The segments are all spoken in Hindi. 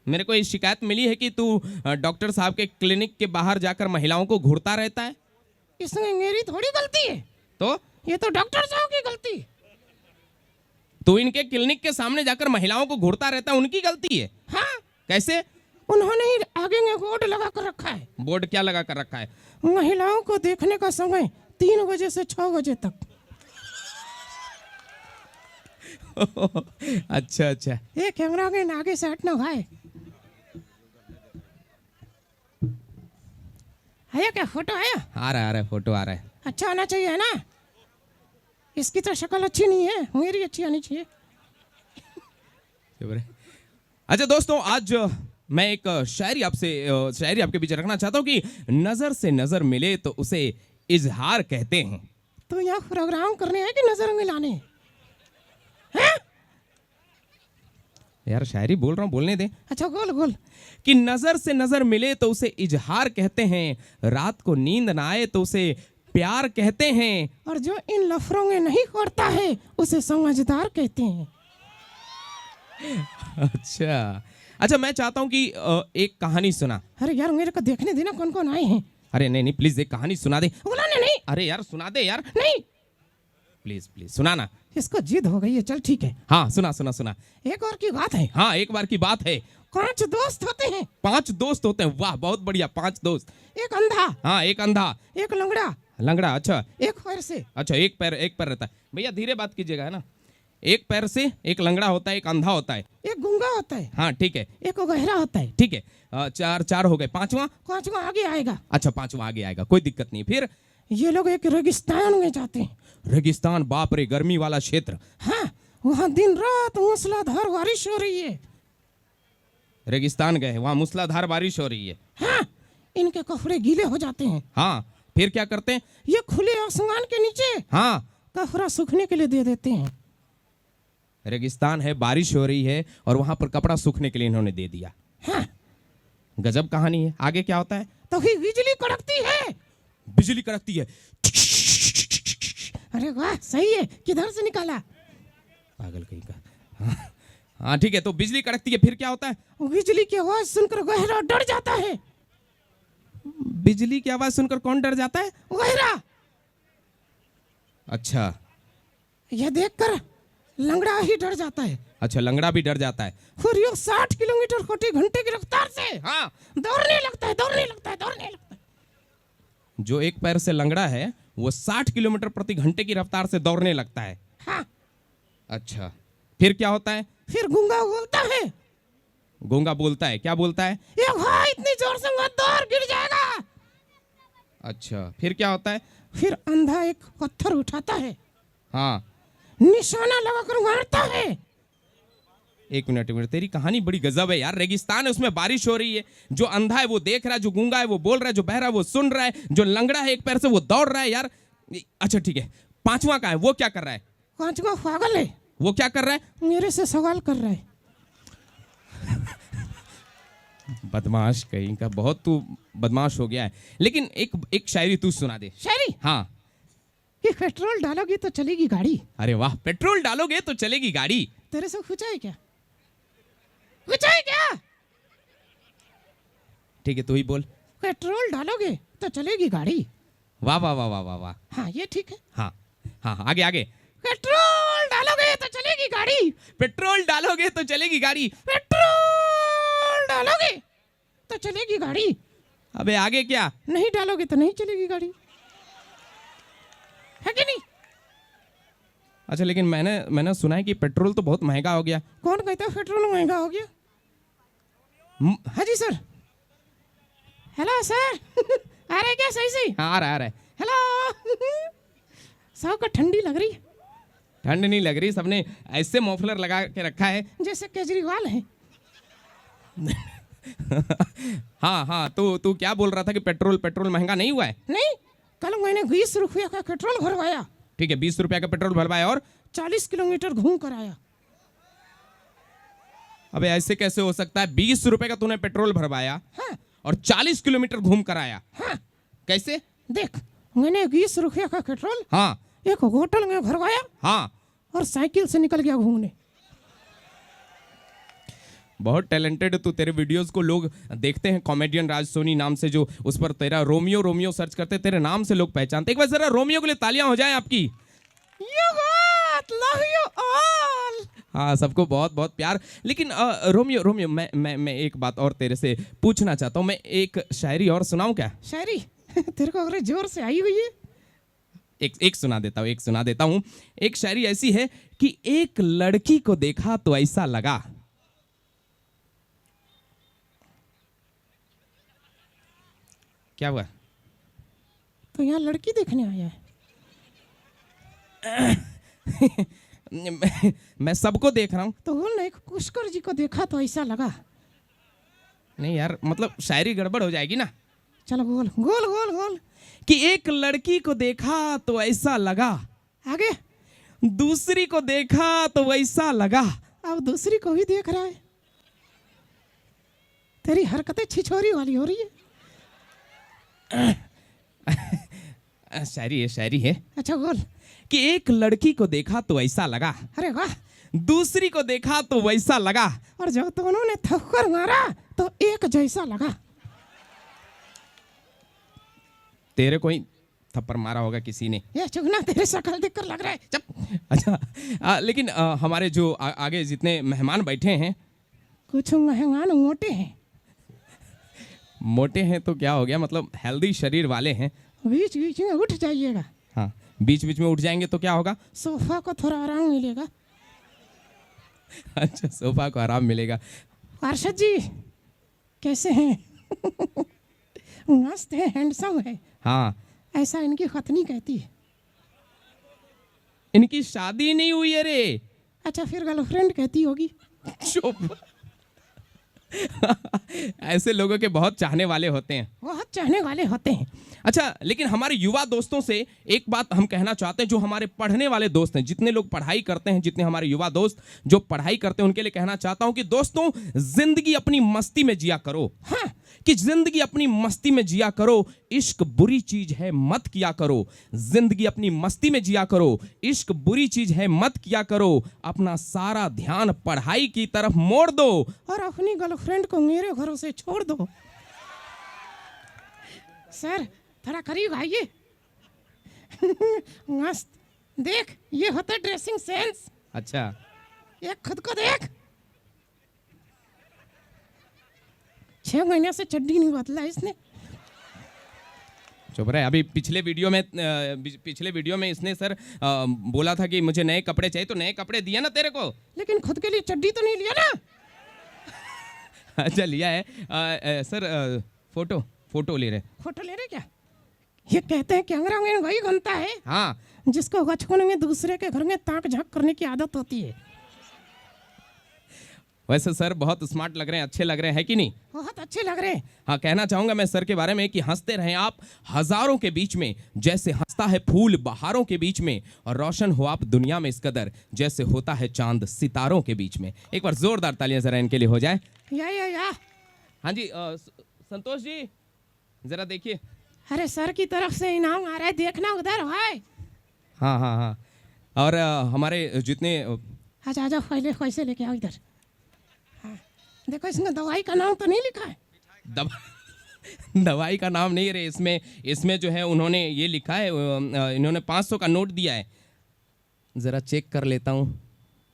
मेरे को ये शिकायत मिली है कि तू डॉक्टर साहब के क्लिनिक के बाहर जाकर महिलाओं को घूरता रहता है। इसमें मेरी थोड़ी गलती है, तो ये तो डॉक्टर साहब की गलती है। तू इनके क्लिनिक के सामने जाकर महिलाओं को घूरता रहता है, उनकी गलती है। हाँ, कैसे? उन्होंने ही आगे में बोर्ड लगा कर रखा है। बोर्ड क्या लगा कर रखा है? महिलाओं को देखने का समय 3 बजे से 6 बजे तक। अच्छा अच्छा। ये कैमरा के आगे से हटना भाई। आया क्या फोटो आया? आ रहा है फोटो आ रहा है। अच्छा आना चाहिए है ना। इसकी तो शक्ल अच्छी नहीं है, मेरी अच्छी आनी चाहिए। अच्छा दोस्तों, आज मैं एक शायरी आपके बीच रखना चाहता हूँ कि नजर से नजर मिले तो उसे इजहार कहते हैं। तो यहाँ प्रोग्राम करने हैं कि नजर मिलाने हैं? यार शायरी बोल रहा हूँ, बोलने दे। अच्छा बोल बोल। कि नजर से नजर मिले तो उसे इजहार कहते हैं, रात को नींद ना आए तो उसे प्यार कहते हैं, और जो इन लफड़ों में नहीं पड़ता है उसे समझदार कहते हैं। अच्छा, मैं चाहता हूँ कि एक कहानी सुना। अरे यार मेरे को देखने देना कौन कौन आए हैं। अरे नहीं प्लीज एक कहानी सुना दे। बुलाने नहीं। अरे यार सुना दे यार, नहीं प्लीज सुनाना। इसको जिद हो गई है। चल ठीक है। हाँ सुना। एक और की बात है। हाँ एक बार की बात है। 5 दोस्त होते हैं। 5 दोस्त होते हैं? वाह बहुत बढ़िया, 5 दोस्त। एक अंधा। हाँ एक अंधा। एक लंगड़ा। अच्छा एक पैर से। अच्छा, एक पैर रहता है। भैया धीरे बात कीजिएगा, है ना। एक पैर से एक लंगड़ा होता है, एक अंधा होता है, एक गूंगा होता है। हाँ ठीक है। एक गहरा होता है। ठीक है, चार हो गए। पांचवा आगे आएगा। अच्छा पांचवा आगे आएगा, कोई दिक्कत नहीं। फिर ये लोग एक रेगिस्तान में जाते हैं। रेगिस्तान? बाप रे, गर्मी वाला क्षेत्र। हाँ, वहाँ दिन रात मूसलाधार बारिश हो रही है। रेगिस्तान गए, वहाँ मूसलाधार बारिश हो रही है। हाँ, इनके कपड़े गीले हो जाते हैं। हाँ, फिर क्या करते हैं? ये खुले आसमान के नीचे हाँ कपड़ा सूखने के लिए दे देते हैं। रेगिस्तान है, बारिश हो रही है और वहां पर कपड़ा सूखने के लिए इन्होंने दे दिया। हाँ, गजब कहानी है। आगे क्या होता है? तो फिर बिजली कड़कती है। बिजली कड़कती है? अरे वाह, सही है। किधर से निकाला? पागल कहीं का। हाँ ठीक है, तो बिजली कड़कती है, फिर क्या होता है? बिजली की आवाज सुनकर गहरा डर जाता है। बिजली की आवाज सुनकर कौन डर जाता है? गहरा। अच्छा, यह देखकर लंगड़ा ही डर जाता है। अच्छा लंगड़ा भी डर जाता है। फिर ये 60 किलोमीटर प्रति घंटे की रफ्तार से हाँ दौड़ने लगता है। जो एक पैर से लंगड़ा है वो 60 किलोमीटर प्रति घंटे की रफ्तार से दौड़ने लगता है। हाँ। अच्छा, फिर क्या होता है? फिर गूंगा बोलता है। गूंगा बोलता है? क्या बोलता है? ये भाई इतनी जोर से मत दौड़, गिर जाएगा। अच्छा, फिर क्या होता है? फिर अंधा एक पत्थर उठाता है। हाँ, निशाना लगाकर मारता है। एक मिनट, तेरी कहानी बड़ी गजब है यार। रेगिस्तान है, उसमें बारिश हो रही है, जो अंधा है वो देख रहा है, जो गूंगा है वो बोल रहा है, जो बहरा है वो सुन रहा है, जो लंगड़ा है एक पैर से वो दौड़ रहा है यार। अच्छा ठीक है, पांचवा का है, वो क्या कर रहा है? पांचवा पागल है। वो क्या कर रहा है? मेरे से सवाल कर रहा है। बदमाश कहीं का, बहुत तू बदमाश हो गया है। लेकिन एक शायरी तू सुना दे। शायरी? हाँ। कि पेट्रोल डालोगी तो चलेगी गाड़ी। अरे वाह, पेट्रोल डालोगे तो चलेगी गाड़ी। तेरे से पूछा है क्या? पूछा है क्या? ठीक है, तू ही बोल। पेट्रोल डालोगे तो चलेगी गाड़ी। वाह वाह वाह वाह वाह वाह। हाँ ये ठीक है। हाँ हाँ, आगे। पेट्रोल डालोगे तो चलेगी गाड़ी। पेट्रोल डालोगे तो चलेगी गाड़ी। पेट्रोल डालोगे तो चलेगी गाड़ी। अबे आगे क्या? नहीं डालोगे तो नहीं चलेगी गाड़ी, है कि नहीं? अच्छा, लेकिन मैंने सुना है कि पेट्रोल तो बहुत महंगा हो गया। कौन कहता है पेट्रोल महंगा हो गया? हाँ जी सर। Hello sir. आ रहे क्या? सही? हाँ आ रहा है। हेलो। सब को ठंडी लग रही है? ठंड नहीं लग रही, सबने ऐसे मफलर लगा के रखा है जैसे केजरीवाल है। हाँ, तू क्या बोल रहा था कि पेट्रोल महंगा नहीं हुआ है? नहीं, कल मैंने 20 रुपये का पेट्रोल भरवाया। ठीक है, 20 रुपया का पेट्रोल भरवाया और 40 किलोमीटर घूम कर आया। अबे ऐसे कैसे हो सकता है? 20 रुपए का तूने पेट्रोल भरवाया, हाँ, और 40 किलोमीटर घूम कर आया। हाँ, कैसे? देख, मैंने 20 रुपये का पेट्रोल हाँ एक होटल में भरवाया, हाँ, और साइकिल से निकल गया घूमने। बहुत टैलेंटेड तू। तेरे वीडियोस को लोग देखते हैं, कॉमेडियन राज सोनी नाम से, जो उस पर तेरा रोमियो रोमियो सर्च करते हैं, तेरे नाम से लोग पहचानते। एक बार जरा रोमियो के लिए तालियां हो जाएं आपकी। You got love you all. हाँ, सबको बहुत बहुत प्यार। लेकिन रोमियो रोमियो, मैं एक बात और तेरे से पूछना चाहता हूँ। मैं एक शायरी और सुनाऊं क्या? शायरी तेरे को अगर जोर से आई हुई है। एक सुना देता हूँ। एक शायरी ऐसी है कि एक लड़की को देखा तो ऐसा लगा। क्या हुआ? तो यहाँ लड़की देखने आया है। मैं सबको देख रहा हूँ। तो बोल ना, एक पुष्कर जी को देखा तो ऐसा लगा। नहीं यार, मतलब शायरी गड़बड़ हो जाएगी ना। चलो गोल गोल गोल गोल। कि एक लड़की को देखा तो ऐसा लगा, आगे दूसरी को देखा तो वैसा लगा। अब दूसरी को भी देख रहा है। तेरी हरकतें छिछोरी वाली हो रही है। शायरी है। अच्छा बोल। कि एक लड़की को देखा तो ऐसा लगा, अरे वाह। दूसरी को देखा तो वैसा लगा, और जब दोनों ने थप्पड़ मारा तो एक जैसा लगा। तेरे कोई थप्पड़ मारा होगा किसी ने। ये चुगना तेरे शक्ल देखकर लग रहा है। चुप। अच्छा लेकिन हमारे जो आगे जितने मेहमान बैठे हैं, कुछ मेहमान मोटे हैं। मोटे हैं तो क्या हो गया, मतलब हेल्दी शरीर वाले हैं। बीच बीच में उठ जाइएगा। हाँ, बीच बीच में उठ जाएंगे तो क्या होगा? सोफा को थोड़ा आराम मिलेगा। अच्छा, सोफा को आराम मिलेगा। पार्षद जी कैसे हैं? मस्त है, हैंडसम है। हाँ, ऐसा इनकी खतनी कहती है। इनकी शादी नहीं हुई है रे। अच्छा, फिर गर्लफ्रेंड कहती होगी। चुप। ऐसे लोगों के बहुत चाहने वाले होते हैं। बहुत चाहने वाले होते हैं। अच्छा, लेकिन हमारे युवा दोस्तों से एक बात हम कहना चाहते हैं, जो हमारे पढ़ने वाले दोस्त हैं, जितने लोग पढ़ाई करते हैं, जितने हमारे युवा दोस्त जो पढ़ाई करते हैं, उनके लिए कहना चाहता हूं कि दोस्तों, जिंदगी अपनी मस्ती में जिया करो। हाँ, कि जिंदगी अपनी मस्ती में जिया करो। इश्क बुरी चीज है, मत किया करो। जिंदगी अपनी मस्ती में जिया करो। इश्क बुरी चीज है, मत किया करो। अपना सारा ध्यान पढ़ाई की तरफ मोड़ दो और अपनी गर्लफ्रेंड को मेरे घरों से छोड़ दो। सर थोड़ा करीब आइए। मस्त। देख, ये होता ड्रेसिंग सेंस। अच्छा, एक खुद को देख। 6 महीने से चड्डी नहीं बदला इसने। चुप रहे। अभी पिछले वीडियो में इसने सर बोला था कि मुझे नए कपड़े चाहिए, तो नए कपड़े दिए ना तेरे को। लेकिन खुद के लिए चड्डी तो नहीं लिया ना। अच्छा, लिया है। सर फोटो ले रहे। फोटो ले रहे क्या? ये कहते हैं कि अंग्रेज वही बनता है, हाँ, जिसको बचपन में दूसरे के घर में ताक झांक करने की आदत होती है। वैसे सर बहुत स्मार्ट लग रहे हैं, अच्छे लग रहे हैं, है कि नहीं? बहुत अच्छे लग रहे हैं। हाँ, कहना चाहूंगा मैं सर के बारे में कि हंसते रहें आप हजारों के बीच में, जैसे हंसता है फूल बहारों के बीच में, और रोशन हो आप दुनिया में इस कदर, जैसे होता है चांद सितारों के बीच में। एक बार जोरदार तालियां जरा इनके लिए हो जाए। या। हाँ जी, संतोष जी जरा देखिए। अरे सर की तरफ से इनाम आ रहा है, देखना उधर भाई। हाँ। और हमारे जितने अच्छा आजा, पहले पैसे लेके आओ इधर। हाँ, देखो इसमें दवाई का नाम तो नहीं लिखा है। दवाई का नाम नहीं रे, इसमें जो है उन्होंने ये लिखा है, इन्होंने 500 का नोट दिया है। जरा चेक कर लेता हूँ।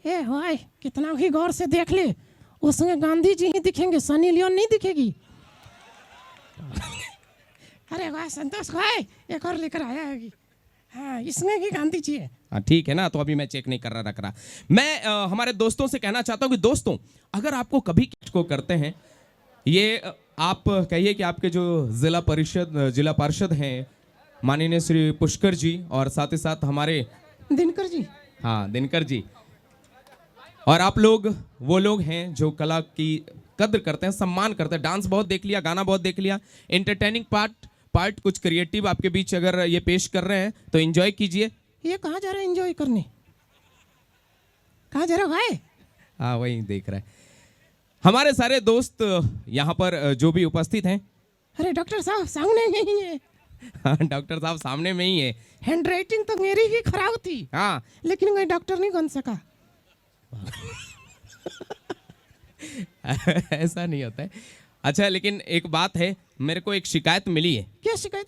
ए भाई, कितना भी गौर से देख ले, उसमें गांधी जी ही दिखेंगे, सनी लियोन नहीं दिखेगी। अरे वाह संतोष भाई, एक और लेकर आया है। हाँ, इसमें भी गांधी जी है। हाँ ठीक है ना, तो अभी मैं चेक नहीं कर रहा रख रहा। मैं हमारे दोस्तों से कहना चाहता हूँ कि दोस्तों, अगर आपको कभी को करते हैं, ये आप कहिए कि आपके जो जिला पार्षद हैं माननीय श्री पुष्कर जी, और साथ ही साथ हमारे दिनकर जी। हाँ, दिनकर जी, और आप लोग वो लोग हैं जो कला की कद्र करते हैं, सम्मान करते हैं। डांस बहुत देख लिया, गाना बहुत देख लिया, एंटरटेनिंग पार्ट कुछ क्रिएटिव आपके बीच अगर ये पेश कर रहे हैं तो एंजॉय कीजिए। ये कहाँ जा रहे हैं एंजॉय करने? कहाँ जा रहे हो भाई? हाँ, वही देख रहे हैं हमारे सारे दोस्त यहाँ पर जो भी उपस्थित हैं। अरे डॉक्टर साहब सामने नहीं है। हाँ, डॉक्टर साहब सामने में ही है। हैंड राइटिंग तो मेरी ही खराब थी। हाँ, लेकिन मैं डॉक्टर नहीं बन सका। ऐसा नहीं होता है। अच्छा लेकिन एक बात है, मेरे को एक शिकायत मिली है। क्या शिकायत